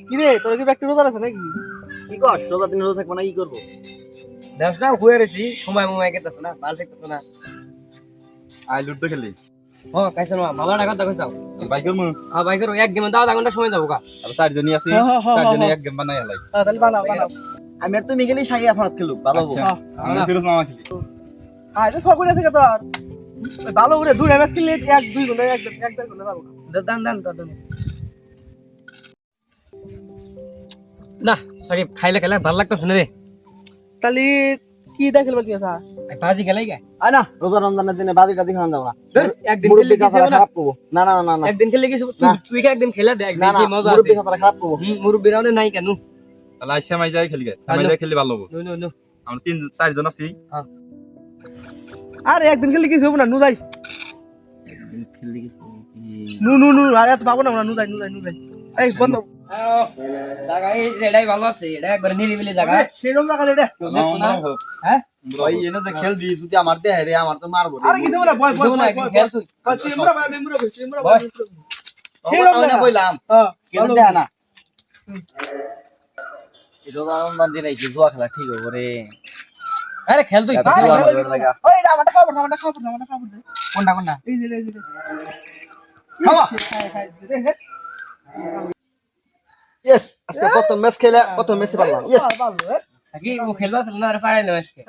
কি রে তোর কি ব্যক্তি রোজা আছে নাকি? কি কর রোজা দিন রোজা থাকবো না কি করবো? দেখ না ঘুরে রেছি সময় মোমাই কেতেছ না ভালো থাকতেছ না। আই লুডো খেলি ও কাইছ না ভালো টাকা তো কইছাও। বাইক করমু ভাই করো এক গেমে দাও আধা ঘন্টা সময় যাবো কা। আর চারজনই আছি চারজনই এক গেম বানাই হেলাই। তাহলে বানাও বানাও। আমি আর তুমি গেলি সাইয়া ফারাত খেলুক ভালো হবো। আচ্ছা আমি ফিরোজ মামা খেলি। এটা সব করে থেকে তোর ভালো করে দুই ম্যাচ খেললে এক দুই ঘন্টা এক দেড় ঘন্টা যাবো। দান দান দান না সরি খাইলে খেলে ভালো লাগতেছ না রে। তাহলে কি দেখল বলতি আসা বাজি খেলাই গে আয় না রোজা রমজানের দিনে বাজি টাজি খাওয়া যাবো না। একদিন মুরব্বি খেলে খাতাটা খারাপ করবো। না না না না একদিন খেলে কিছু তুই কি একদিন খেলে দেখ না না দেখি মজা আছে। মুরব্বি খাতাটা খারাপ করবো। মুরব্বি রাউন্ডে নাই কেন? তাহলে আইসা মাই যাই খেলি গে সামাই যাই খেলি ভালো হবো। নো নো নো আমরা তিন চারজন আছি। আরে একদিন খেলে কিছু হবে না নু যাই খেললি কিছু নু নু নু আরে এত পাবো না নু যাই নু যাই নু যাই এই বন্ধ জায়গা এই এটাই ভালো আছে এটা একবার নিরিবিলি জায়গা সেরকম জায়গা এটা হ্যাঁ ভাই এনে যে খেলবি যদি আমার দেহে রে আমার তো মারবো রে। আরে কিছু না বয় বয় বয় খেল তুই সিমরা ভাই মেমরা ভাই সিমরা ভাই সেরকম জায়গা কইলাম হ্যাঁ কিন্তু দেয় না। এই রোজা রমজান দিনে কি জুয়া খেলা ঠিক হবে রে? আরে খেল তুই আরে ওই আমারটা খাবো আমারটা খাবো আমারটা খাবো কোনটা কোনটা এই যে খাওয়া খাই খাই ইয়েস আজকে প্রথম ম্যাচ খেলে প্রথম ম্যাচে পারলাম ইয়েস ভালো কি ও খেলবা চল না আরে পারে না আজকে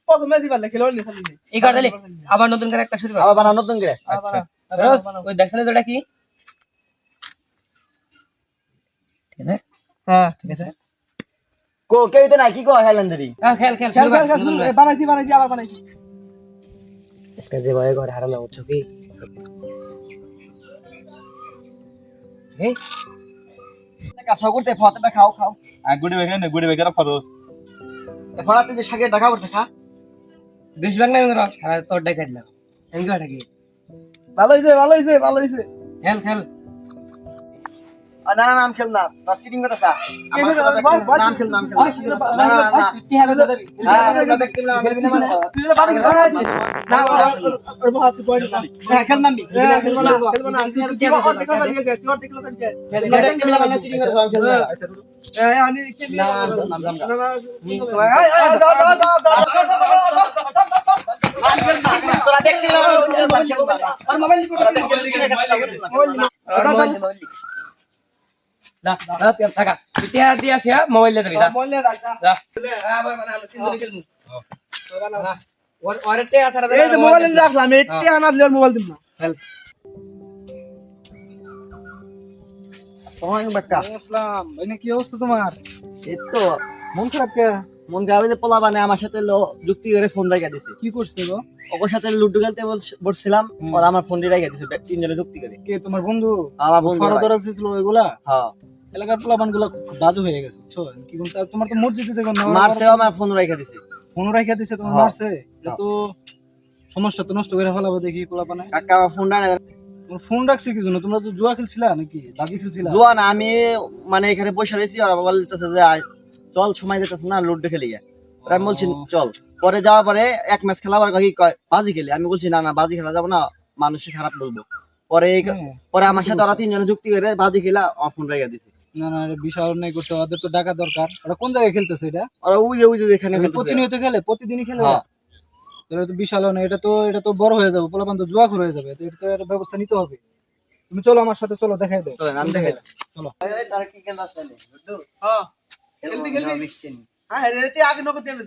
প্রথম ম্যাচই পারলে খেলবা নি খালি এই কাটলে আবার নতুন করে একটা শুরু কর আবার বানাও নতুন করে। আচ্ছা রোজ ওই দেখছ না যেটা কি ঠিক আছে হ্যাঁ ঠিক আছে কো কেইতে নাই কি কো হেলেন্দারি হ্যাঁ খেল খেল খেল বানাইছি আবার বানাইছি इसका যে ভয় করে হারাম না উচ্চ কি এই কাঁচা করতে ফতেটা খাও খাও আর গুড়ি বেগে ফরজ ফড়া তুই যে শাকের টাকা পড়ছে খা বেশ ভাগ না রস সারা তোর ডাকাই দিলাম এঙ্গা থাকি ভালো হইছে খেল খেল না না নাম খেল না তোর সিটিং কথা চা নাম খেল নাম খেল না না না কি হালে যাবি খেলবি না মানে তুই না বাড়ি ঘরে আছিস না ওর হাত পড়ে না হ্যাঁ খেল নাম খেলবো না কি ওর দেখো না দিয়ে তুই ওর দেখলো তো খেল না সিটিং করে সব খেল না আনি কি না নাম নাম না না তোরা দেখলি না আর মোবাইল না না টাকা পিটিয়া দিয়া সে মোবাইল দিয়ে যা মোবাইল দিয়ে যা আবার মানে আমি 3 দিন খেলমু না ওরতে আছাড়া এই যে মোবাইল দিয়ে রাখলাম এটি আনা দিলে মোবাইল দিম না খেল তোমার বাক্কা আসসালাম এনে কি অবস্থা তোমার এই তো মন খারাপ কে মন খারাপ যে পোলা বানে আমার সাথে যুক্তি করে ফোন রাখা দিছে কি করছে গো ওর সাথে লুডো খেলতে বলছিলাম আর আমার ফোন রাখা দিছে তিনজনে যুক্তি করে কে তোমার বন্ধু আমার বন্ধু ফারদরা ছিল ওইগুলা হ্যাঁ এলাকার পোলাপান গুলা বাজু হয়ে গেছে বুঝছো কি কোন তোমার তো মসজিদে দেখো না মারছে আমার ফোন রাখা দিছে ফোন রাখিয়া দিছে তোমার মারছে এটা তো সমস্যা তো নষ্ট করে ফেলাবো দেখি পোলাপানে কাকা আমার ফোন রাখা তোমার ফোন রাখছে কি জন্য তোমরা তো জুয়া খেলছিলা নাকি বাজি খেলছিলা জুয়া না আমি মানে এখানে বসে রয়েছি আর বাবা বলতেছে যে চল সময় দিতেছে না লুডো খেলি গে আমি বলছি চল পরে যাওয়ার পরে এক ম্যাচ খেলা আবার কি কয় বাজি খেলি আমি বলছি না না বাজি খেলা যাবো না মানুষে খারাপ বলবো পরে পরে আমার সাথে ওরা তিনজনে যুক্তি করে বাজি খেলা আমার ফোন রেখে দিছে না না এটা বিশাল অন্যায় করছে ওদের তো টাকা দরকার ওরা কোন জায়গায় খেলতেছে এটা ওরা ওই যে এখানে খেলতেছে প্রতিনিয়ত খেলে প্রতিদিনই খেলে হ্যাঁ। এটা তো বিশাল অন্যায় এটা তো বড় হয়ে যাবে পোলাপান তো জুয়াখোর হয়ে যাবে তো এটা তো একটা ব্যবস্থা নিতে হবে তুমি চলো আমার সাথে চলো দেখাই দাও চলেন আমি দেখাই চলো তার কি খেলা চলে হ্যাঁ খেলবি হ্যাঁ রে আগে নগদ দেবে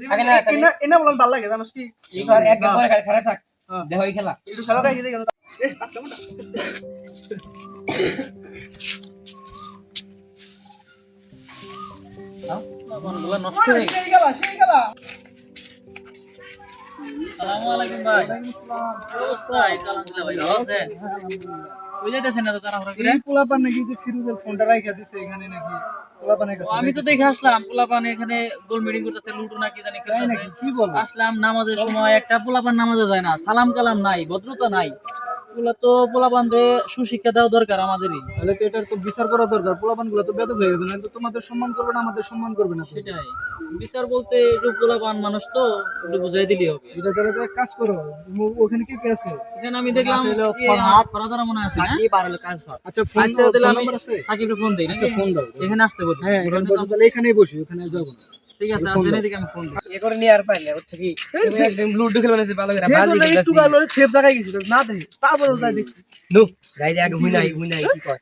এনা এনা বলন ভালো লাগে জানোস কি এই ঘর এক গেম পরে খেলা থাক দেখো এই খেলা একটু খেলা দেখাই দে এ আচ্ছা মোটা বন্ধুগুলো নষ্ট হয়ে গেছে সেই খেলা আসসালামু আলাইকুম ভাই কি অবস্থা? এই তো আলহামদুলিল্লাহ ভাই ভালো আছেন? কই যাইতেছেন না তো তাড়াহুড়া করে? এই পোলাপান নাকি যে ফিরোজের ফোনটা রাইখা দিছে এখানে নাকি পোলাপানের কাছে আমি তো দেখে আসলাম পোলাপান এখানে গোল মিটিং করতেছে লুডো নাকি জানি তাই খেলতেছে। নাকি কি বল আসলাম নামাজের সময় একটা পোলাপান নামাজে যায় না, সালাম কালাম নাই, ভদ্রতা নাই। এগুলা তো পোলাপানরে সুশিক্ষা দেওয়া দরকার আমাদেরই। তাহলে তো এটার তো বিচার করা দরকার, পোলাপান গুলো তো বেদব হয়ে গেছে, তো তোমাদের সম্মান করবে না, আমাদের সম্মান করবে না। সেটাই বিচার বলতে, একটু পোলাপান মানুষ তো একটু বুঝাই দিলেই হবে। এটা তাহলে তো এক কাজ করো, ওখানে কি কি আছে? এখানে আমি দেখলাম আছে হলো ইয়ে, ফরহাদ, ফরহাদ মনে আছে না? সাকিব আর হলো কাউসার। আচ্ছা ফোন আচ্ছা তাহলে আমি নাম্বার আছে? সাকিবকে ফোন দেই, আচ্ছা ফোন দাও। এখানে আসতে বলি। হ্যাঁ এখানে বসে, তাহলে এখানেই বসি, ওখানে যাবো না। ঠিক আছে, ফোন আসেন দাও। এদিকে, আমি ফোন দিই। এ করে নিয়ে আর পাইলে হচ্ছে কি তুমি একদম লুডো খেলবে না ভালো করে বাজি একটু খেলতেছি গেল সেফ জায়গায় গেছিল না, দেখি তারপরে যাই দেখছি। নো গাইরে আগে হুইনাই কি কয়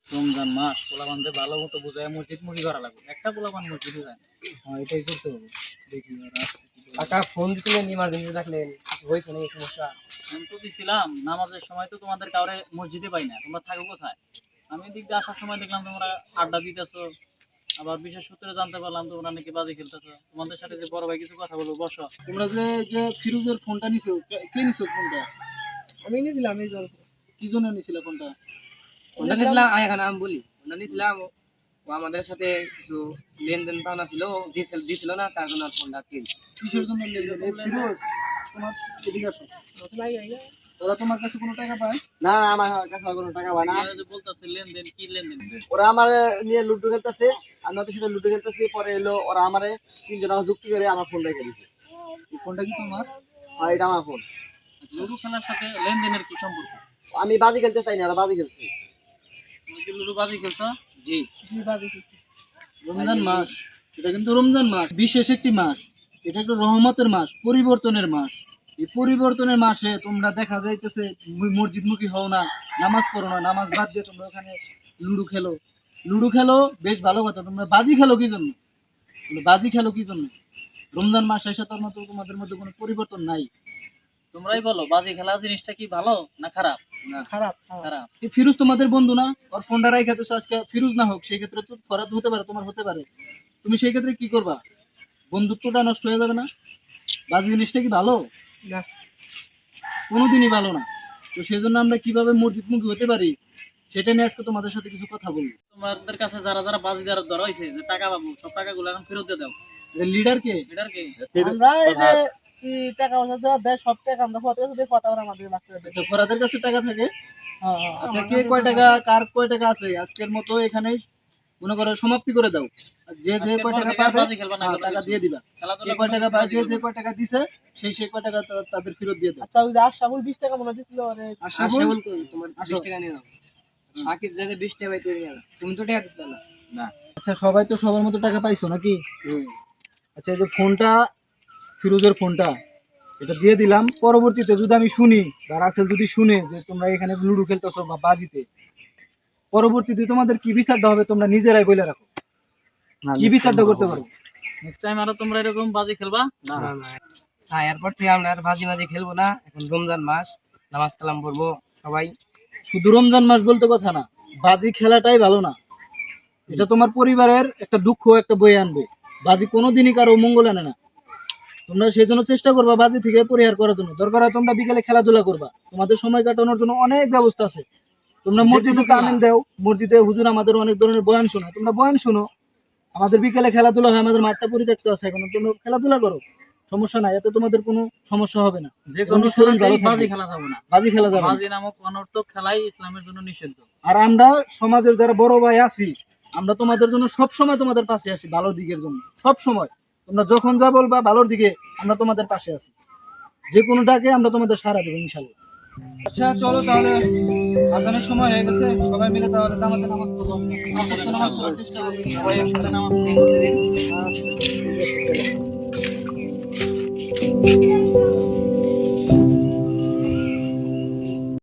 রমজান মাস, পোলাপানরে ভালো মতো বুঝায় মসজিদ মুখী করা লাগবে। একটা পোলাপান মসজিদে যায় না। হ্যাঁ এটাই করতে হবে, দেখি ওরা আসছে কি করে। কাকা ফোন দিছিলেন ইমার্জেন্সি রাখলেন হইছে না এই সমস্যা আমি তো দিছিলাম, নামাজের সময় তো তোমাদের কাউরে মসজিদে পাই না, তোমরা থাকো কোথায়? আমি দিক দিয়ে আসার সময় দেখলাম তোমরা আড্ডা দিতেছো, আবার বিশেষ সূত্রে জানতে পারলাম তোমরা নাকি বাজি খেলতেছো। তোমাদের সাথে যে বড় ভাই কিছু কথা বলবো, বসো। তোমরা যে যে ফিরোজের ফোনটা নিছো, কে নিছো ফোনটা? আমি নিছিলাম এই জল কি জন্য নিছিলে ফোনটা? ওটা নিছিলাম এখানে আমি বলি ওটা নিছিলাম ও আমাদের সাথে কিছু লেনদেন পাওনা ছিল দিছিল না তার জন্য ফোনটা কিনছি কিসের জন্য লেনদেন? এই ফিরোজ, তোমার এদিকে আসো। ওরা তোমার কাছে কোনো টাকা পায়? না না, আমার কাছে আর কোনো টাকা পায় না। যে বলতেছে লেনদেন, কি লেনদেন? ওরা আমার নিয়ে লুডো খেলতেছে, আমি ওদের সাথে লুডো খেলতেছি, পরে এলো ওরা আমারে তিনজন আমার যুক্তি করে আমার ফোন রেখে দিচ্ছে। এই ফোনটা কি তোমার? আর এটা আমার ফোন। লুডো খেলার সাথে লেনদেনের কি সম্পর্ক? আমি বাজি খেলতে চাই না, ওরা বাজি খেলছে। তুমি কি লুডো বাজি খেলছো? জি জি বাজি খেলছি। রমজান মাস, এটা কিন্তু রমজান মাস, বিশেষ একটি মাস। এটা একটা রহমতের মাস, পরিবর্তনের মাস। এই পরিবর্তনের মাসে তোমরা দেখা যাইতেছে মসজিদমুখী হও না, নামাজ পড়ো না, নামাজ বাদ দিয়ে তোমরা ওখানে লুডো খেলো। লুডো খেলো বেশ ভালো কথা, তোমরা বাজি খেলো কি জন্য? তোমরা বাজি খেলো কি জন্য? রমজান মাস এসে তোর মতো তোমাদের মধ্যে কোনো পরিবর্তন নাই। তোমরাই বলো, বাজি খেলা জিনিসটা কি ভালো না খারাপ? খারাপ। খারাপ। এই ফিরোজ তোমাদের বন্ধু না, ওর ফোনটা রাইখা তো আজকে ফিরোজ না হোক, সেই ক্ষেত্রে তো ফরাদ হতে পারে, তোমার হতে পারে। তুমি সেই ক্ষেত্রে কি করবা? বন্ধুত্বটা নষ্ট হয়ে যাবে না? বাজি জিনিসটা কি ভালো? না কোনোদিনই ভালো না। তো সেই জন্য আমরা কিভাবে মসজিদমুখী হতে পারি সেটা নিয়ে আজকে তোমাদের সাথে কিছু কথা বলবো। তোমাদের কাছে যারা যারা বাজি দেওয়ার ধরা হয়েছে, যে টাকা পাবো, সব টাকাগুলো এখন ফেরত দিয়ে দাও। লিডার কে? এটার কি? আমরা এই যে কি টাকা পয়সা যারা দেয় সব টাকা আমরা কত আছে কত আমরা আমাদের ভাগ করে দিই। আচ্ছা ফরাদের কাছে টাকা থাকে? আচ্ছা কে কয় টাকা, কার কয় টাকা আছে, আজকের মতো এখানে মনে করো সমাপ্তি করে দাও। আর যে যে আজকের কয় পর টাকা থেকে আর পাবে বাজি খেলবা না, কোনো টাকা কিছু। দিয়ে দিবা। খেলাধুলা যে কয় কোনো টাকা কিছু পায়, বাজি যে খেলবা যে না। কয় টাকা দিছে সেই কয় টাকা তাদের ফেরত দিয়ে দাও। আচ্ছা ওই যে আশরাফুল 20 টাকা মনে দিছিল আরে আশরাফুল তোমার আসো। 20 টাকা নিয়ে নাও সাকিব যাতে 20 টাকা পাইতে নিয়ে নাও তুমি তো টাকা দিছিলা না আচ্ছা সবাই তো সবার মতো টাকা পাইছো নাকি? আচ্ছা এই যে ফোনটা, ফিরোজের ফোনটা, এটা দিয়ে দিলাম। পরবর্তীতে যদি আমি শুনি বা রাসেল যদি শুনে যে তোমরা এখানে লুডো খেলতেছো বা বাজিতে, পরবর্তীতে তোমাদের কি বিচারটা হবে তোমরা নিজেরাই বলে রাখো। কি বিচারটা করতে পারো? নেক্সট টাইম আরো তোমরা এরকম বাজি খেলবা না না হ্যাঁ এরপর থেকে আমরা আর বাজি মাঝি খেলবো না এখন রমজান মাস নামাজ কালাম পড়বো সবাই শুধু রমজান মাস বলতে কথা না, বাজি খেলাটাই ভালো না। এটা তোমার পরিবারের একটা দুঃখ একটা বয়ে আনবে। বাজি কোনোদিনই কারো মঙ্গল আনে না। তোমরা সেই জন্য চেষ্টা করবা বাজি থেকে পরিহার করার জন্য। দরকার হয় তোমরা বিকেলে খেলাধুলা করবা, তোমাদের সময় কাটানোর জন্য অনেক ব্যবস্থা আছে। তোমরা মসজিদে তামিল দাও, মসজিদে হুজুর আমাদের অনেক ধরনের বয়ান শোনায়, তোমরা বয়ান শোনো। আমাদের বিকেলে খেলাধুলা হয়, আমাদের মাঠটা পরিত্যক্ত আছে, এখন তোমরা খেলাধুলা করো, সমস্যা নাই, এতে তোমাদের কোনো সমস্যা হবে না। যে কোনো এবং শরীর ভালো খেলাতেই বাজি থাকবে। খেলা যাবে না। বাজি খেলা যাবে না। বাজি নামক অনর্থক খেলাই ইসলামের জন্য নিষিদ্ধ। আর আমরা সমাজের যারা বড় ভাই আছি, আমরা তোমাদের জন্য সব সময় তোমাদের পাশে আছি, ভালোর দিকের জন্য সব সময়। তোমরা যখন যা বলবা ভালোর দিকে, আমরা তোমাদের পাশে আছি। যে কোনো ডাকে আমরা তোমাদের সাড়া দেবো ইনশাল্লাহ। আচ্ছা চলো তাহলে, আজানের সময় হয়ে গেছে, সবাই মিলে তাহলে জামাতে নামাজ পড়বো। নামাজ পড়ার চেষ্টা করবো, সবাই একসাথে নামাজ পড়বো। আচ্ছা, ঠিক আছে।